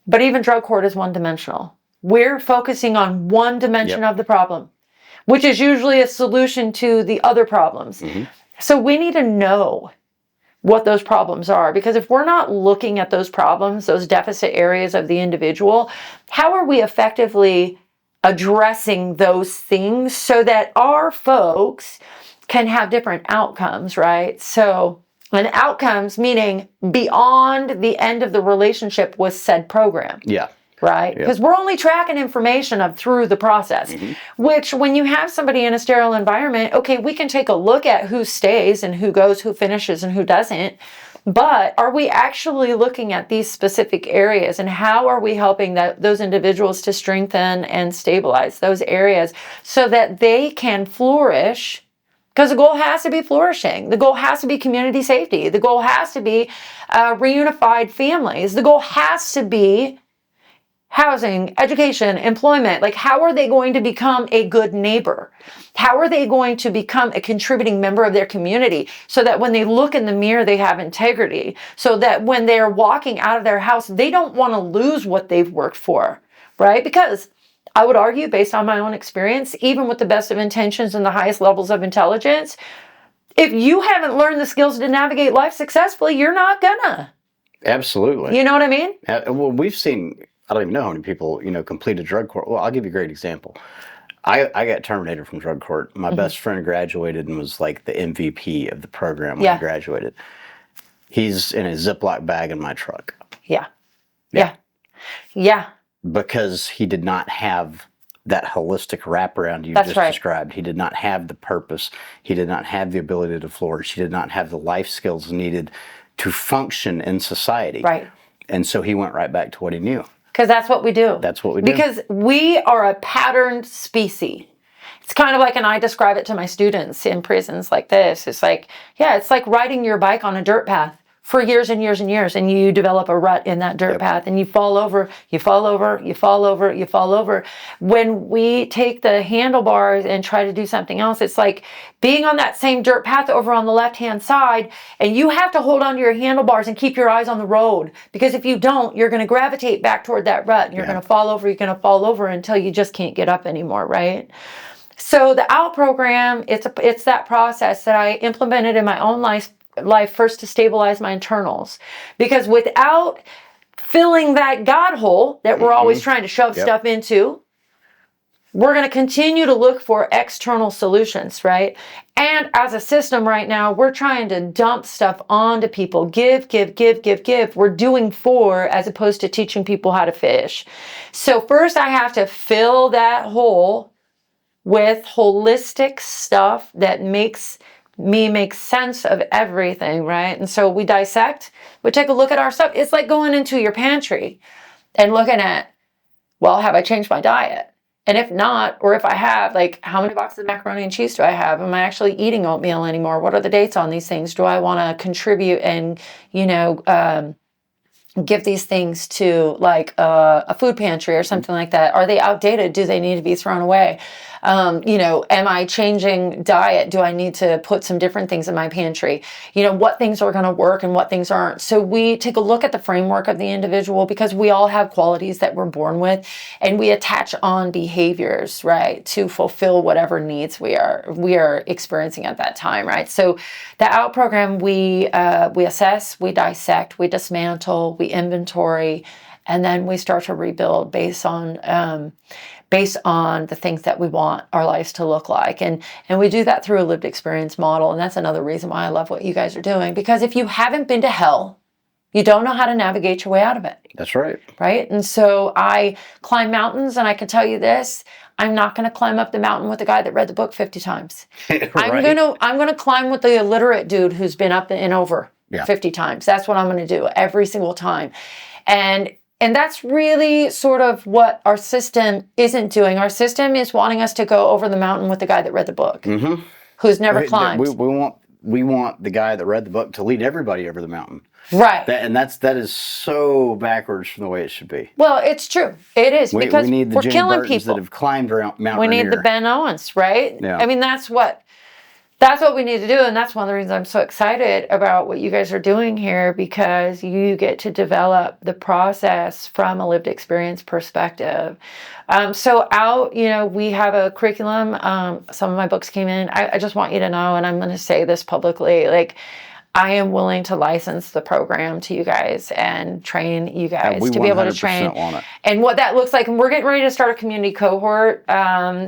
but even drug court is one-dimensional. We're focusing on one dimension of the problem, which is usually a solution to the other problems. So we need to know what those problems are, because if we're not looking at those problems, those deficit areas of the individual, how are we effectively addressing those things so that our folks can have different outcomes, right? So, and outcomes meaning beyond the end of the relationship with said program. Yeah. Right? Because we're only tracking information through the process, which when you have somebody in a sterile environment, okay, we can take a look at who stays and who goes, who finishes and who doesn't. But are we actually looking at these specific areas, and how are we helping those individuals to strengthen and stabilize those areas so that they can flourish? Because the goal has to be flourishing. The goal has to be community safety. The goal has to be reunified families. The goal has to be housing, education, employment. Like, how are they going to become a good neighbor? How are they going to become a contributing member of their community so that when they look in the mirror, they have integrity? So that when they're walking out of their house, they don't want to lose what they've worked for, right? Because I would argue, based on my own experience, even with the best of intentions and the highest levels of intelligence, if you haven't learned the skills to navigate life successfully, you're not gonna. Absolutely. You know what I mean? Well, we've seen, I don't even know how many people, completed drug court. Well, I'll give you a great example. I got terminated from drug court. My best friend graduated and was like the MVP of the program when he graduated. He's in a Ziploc bag in my truck. Yeah. Because he did not have that holistic wraparound you just described. He did not have the purpose. He did not have the ability to flourish. He did not have the life skills needed to function in society. Right. And so he went right back to what he knew. Because that's what we do. That's what we do. Because we are a patterned species. It's kind of like, and I describe it to my students in prisons like this. It's like, yeah, it's like riding your bike on a dirt path for years and years and years, and you develop a rut in that dirt path, and you fall over, you fall over, you fall over, you fall over. When we take the handlebars and try to do something else, it's like being on that same dirt path over on the left-hand side, and you have to hold onto your handlebars and keep your eyes on the road, because if you don't, you're going to gravitate back toward that rut, and you're going to fall over, you're going to fall over until you just can't get up anymore, right? So the OUT program, it's that process that I implemented in my own life first to stabilize my internals, because without filling that God hole that we're always trying to shove stuff into, we're going to continue to look for external solutions, right? And as a system right now, we're trying to dump stuff onto people. Give. We're doing for as opposed to teaching people how to fish. So first I have to fill that hole with holistic stuff that makes me make sense of everything, right? And so we dissect, we take a look at our stuff. It's like going into your pantry and looking at, well, have I changed my diet? And if not, or if I have, like, how many boxes of macaroni and cheese do I have? Am I actually eating oatmeal anymore? What are the dates on these things? Do I want to contribute and, give these things to like a food pantry or something like that? Are they outdated? Do they need to be thrown away? Am I changing diet? Do I need to put some different things in my pantry? What things are going to work and what things aren't. So we take a look at the framework of the individual, because we all have qualities that we're born with, and we attach on behaviors, right, to fulfill whatever needs we are experiencing at that time, right? So the OUT program, we assess, we dissect, we dismantle, we inventory, and then we start to rebuild based on the things that we want our lives to look like. And we do that through a lived experience model. And that's another reason why I love what you guys are doing, because if you haven't been to hell, you don't know how to navigate your way out of it. That's right. Right? And so I climb mountains, and I can tell you this, I'm not going to climb up the mountain with a guy that read the book 50 times. Right. I'm going to climb with the illiterate dude who's been up and over 50 times. That's what I'm going to do every single time. And that's really sort of what our system isn't doing. Our system is wanting us to go over the mountain with the guy that read the book, who's never climbed. We want the guy that read the book to lead everybody over the mountain. Right. That is so backwards from the way it should be. Well, it's true. It is, because we need the we're Ginny killing Burtons people that have climbed around Mount We Rainier. need the Ben Owens, right? Yeah. I mean, that's what we need to do, and that's one of the reasons I'm so excited about what you guys are doing here, because you get to develop the process from a lived experience perspective. So OUT, we have a curriculum. Some of my books came in. I just want you to know, and I'm going to say this publicly, like, I am willing to license the program to you guys and train you guys to be able to train. Want it. And what that looks like, and we're getting ready to start a community cohort.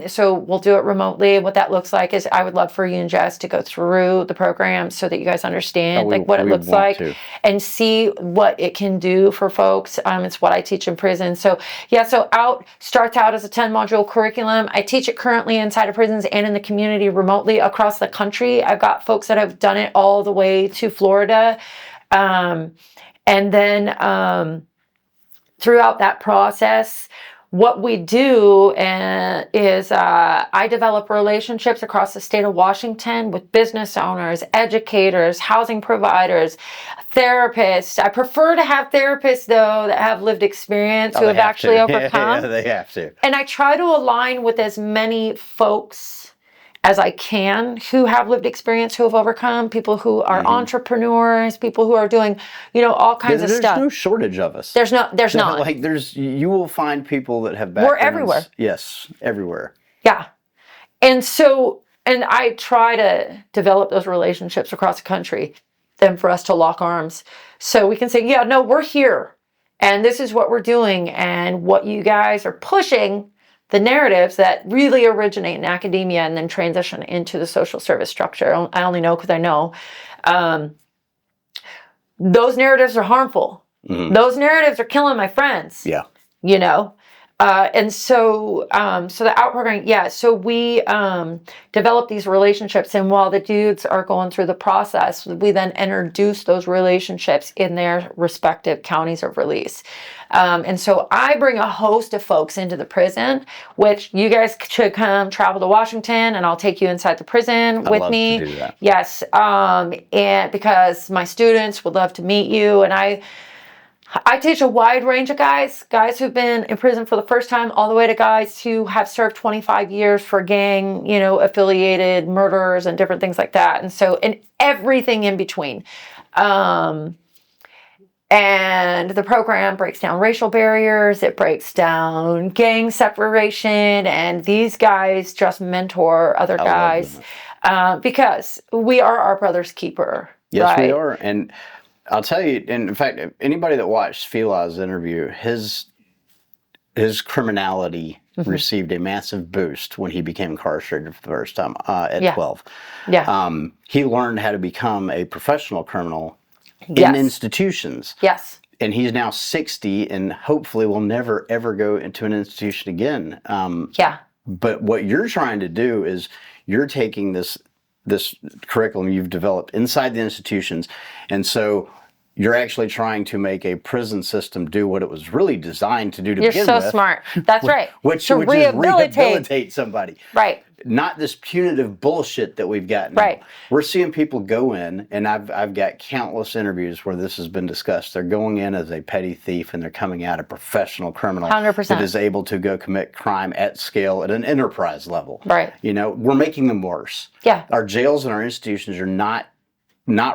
So we'll do it remotely. What that looks like is I would love for you and Jess to go through the program so that you guys understand what it looks like and see what it can do for folks. It's what I teach in prison. So OUT starts out as a 10-module curriculum. I teach it currently inside of prisons and in the community remotely across the country. I've got folks that have done it all the way to Florida. And then throughout that process, what we do is I develop relationships across the state of Washington with business owners, educators, housing providers, therapists. I prefer to have therapists, though, that have lived experience, who have actually overcome. Yeah, they have to. And I try to align with as many folks as I can who have lived experience, who have overcome, people who are entrepreneurs, people who are doing, all kinds of stuff. There's no shortage of us. There's not. Like, you will find people that have backgrounds. We're everywhere. Yes, everywhere. Yeah. And I try to develop those relationships across the country, then for us to lock arms. So we can say, yeah, no, we're here. And this is what we're doing. And what you guys are pushing, the narratives that really originate in academia and then transition into the social service structure. I only know because I know. Those narratives are harmful. Those narratives are killing my friends. Yeah. And so, so the out programming, yeah. So we develop these relationships, and while the dudes are going through the process, we then introduce those relationships in their respective counties of release. And so I bring a host of folks into the prison, which you guys should come travel to Washington, and I'll take you inside the prison with me. I'd love to do that. Yes, and because my students would love to meet you, and I teach a wide range of guys who've been in prison for the first time, all the way to guys who have served 25 years for gang, affiliated murders and different things like that. And so, and everything in between. And the program breaks down racial barriers. It breaks down gang separation. And these guys just mentor other guys because we are our brother's keeper. Yes, right? we are. And I'll tell you, and in fact, anybody that watched Feli's interview, his criminality received a massive boost when he became incarcerated for the first time at 12. Yeah. He learned how to become a professional criminal in institutions. Yes. And he's now 60 and hopefully will never, ever go into an institution again. But what you're trying to do is you're taking this curriculum you've developed inside the institutions, and so you're actually trying to make a prison system do what it was really designed to do to begin with. You're so smart. That's right. Which is rehabilitate somebody. Right. Not this punitive bullshit that we've got now. Right. We're seeing people go in, and I've got countless interviews where this has been discussed. They're going in as a petty thief, and they're coming out a professional criminal 100%. that is able to go commit crime at scale at an enterprise level. Right. We're making them worse. Yeah. Our jails and our institutions are not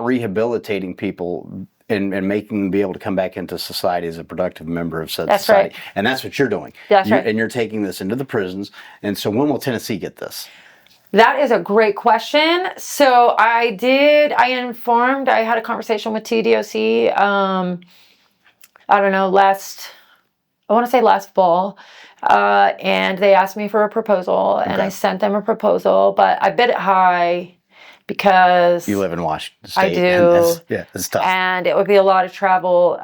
rehabilitating people and making them be able to come back into society as a productive member of said society. Right. And that's what you're doing. That's right. And you're taking this into the prisons. And so when will Tennessee get this? That is a great question. So I had a conversation with TDOC, I don't know, last fall. And they asked me for a proposal, and I sent them a proposal, but I bid it high because you live in Washington State. I do. It's tough. And it would be a lot of travel.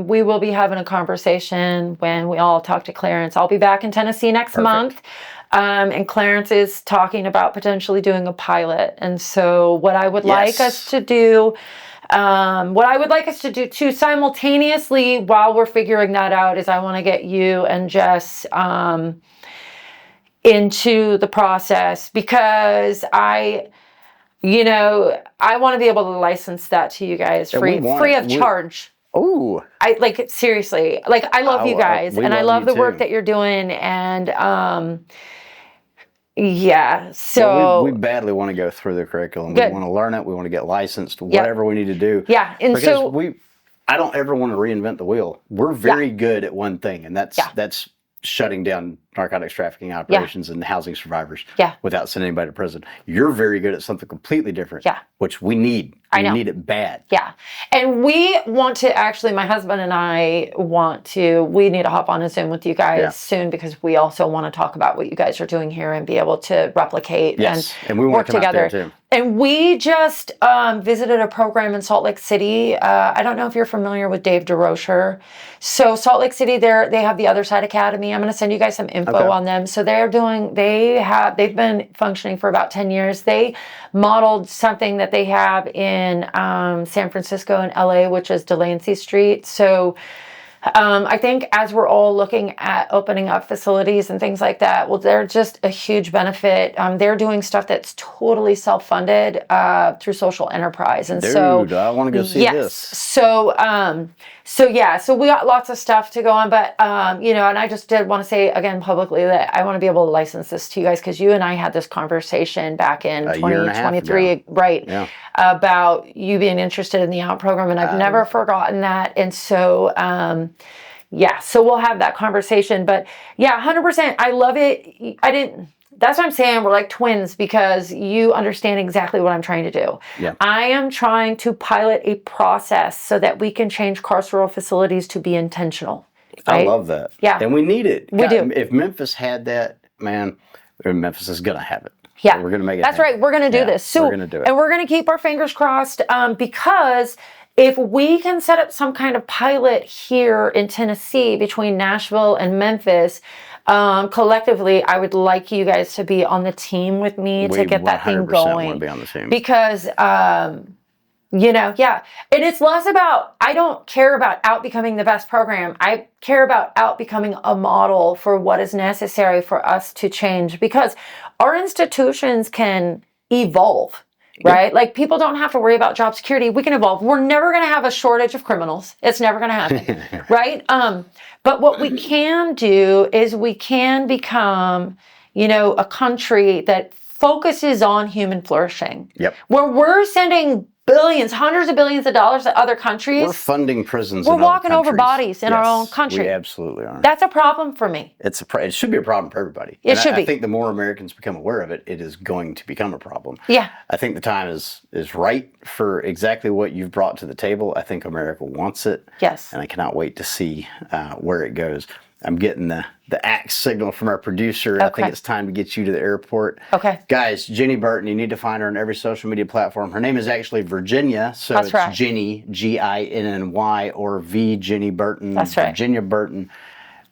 We will be having a conversation when we all talk to Clarence. I'll be back in Tennessee next month. And Clarence is talking about potentially doing a pilot. And so what I would like us to do, too, simultaneously while we're figuring that out, is I want to get you and Jess into the process, because I want to be able to license that to you guys free of charge. Oh, Seriously, I love you guys, and I love the work that you're doing, and so we badly want to go through the curriculum. Good. We want to learn it. We want to get licensed. Whatever we need to do. Yeah, and because I don't ever want to reinvent the wheel. We're very good at one thing, and that's shutting down narcotics trafficking operations and housing survivors without sending anybody to prison. You're very good at something completely different, which we need. We need it bad. Yeah. And we want to actually, my husband and I we need to hop on a Zoom with you guys soon, because we also want to talk about what you guys are doing here and be able to replicate and we want work to come together. out there too. And we just visited a program in Salt Lake City. I don't know if you're familiar with Dave DeRocher. So Salt Lake City, they have the Other Side Academy. I'm going to send you guys some info on them. So they've been functioning for about 10 years. They modeled something that they have in San Francisco and LA, which is Delancey Street. So I think as we're all looking at opening up facilities and things like that, well, they're just a huge benefit. They're doing stuff that's totally self-funded through social enterprise. And I want to go see this. So we got lots of stuff to go on, but and I just did want to say again publicly that I want to be able to license this to you guys, because you and I had this conversation back in 2023, right? Yeah. About you being interested in the OUT program, and I've never forgotten that. And so, so we'll have that conversation. But 100%, I love it. That's what I'm saying. We're like twins, because you understand exactly what I'm trying to do. Yeah. I am trying to pilot a process so that we can change carceral facilities to be intentional. Right? I love that. Yeah. And we need it. We do. If Memphis had that, man, Memphis is going to have it. Yeah. We're going to make it That's happen. right. We're going to do this. So, we're going to do it. And we're going to keep our fingers crossed, because if we can set up some kind of pilot here in Tennessee between Nashville and Memphis, collectively, I would like you guys to be on the team with me to get that thing going. Want to be on the team. Because, you know, yeah. And it's less about, I don't care about out becoming the best program. I care about out becoming a model for what is necessary for us to change, because our institutions can evolve. Right? Like, people don't have to worry about job security. We can evolve. We're never going to have a shortage of criminals. It's never going to happen. Right? But what we can do is we can become, you know, a country that focuses on human flourishing. Yep. Where we're sending billions, hundreds of billions of dollars to other countries. We're funding prisons. We're walking over bodies in our own country. We absolutely are. That's a problem for me. It should be a problem for everybody. It should be. I think the more Americans become aware of it, it is going to become a problem. Yeah. I think the time is right for exactly what you've brought to the table. I think America wants it. Yes. And I cannot wait to see where it goes. I'm getting the axe signal from our producer. Okay. I think it's time to get you to the airport. Okay. Guys, Ginny Burton, you need to find her on every social media platform. Her name is actually Virginia, so That's it's right. Ginny, Ginny, or V Ginny Burton. That's right. Virginia Burton.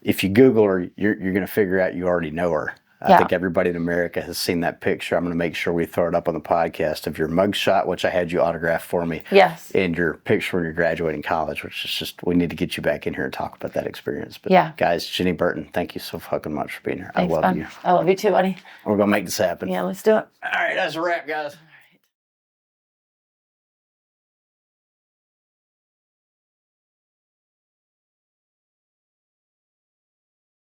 If you Google her, you're going to figure out you already know her. I think everybody in America has seen that picture. I'm going to make sure we throw it up on the podcast of your mugshot, which I had you autograph for me. Yes. And your picture when you're graduating college, which is just, we need to get you back in here and talk about that experience. But guys, Ginny Burton, thank you so fucking much for being here. Thanks, I love you. I love you too, buddy. We're going to make this happen. Yeah, let's do it. All right, that's a wrap, guys.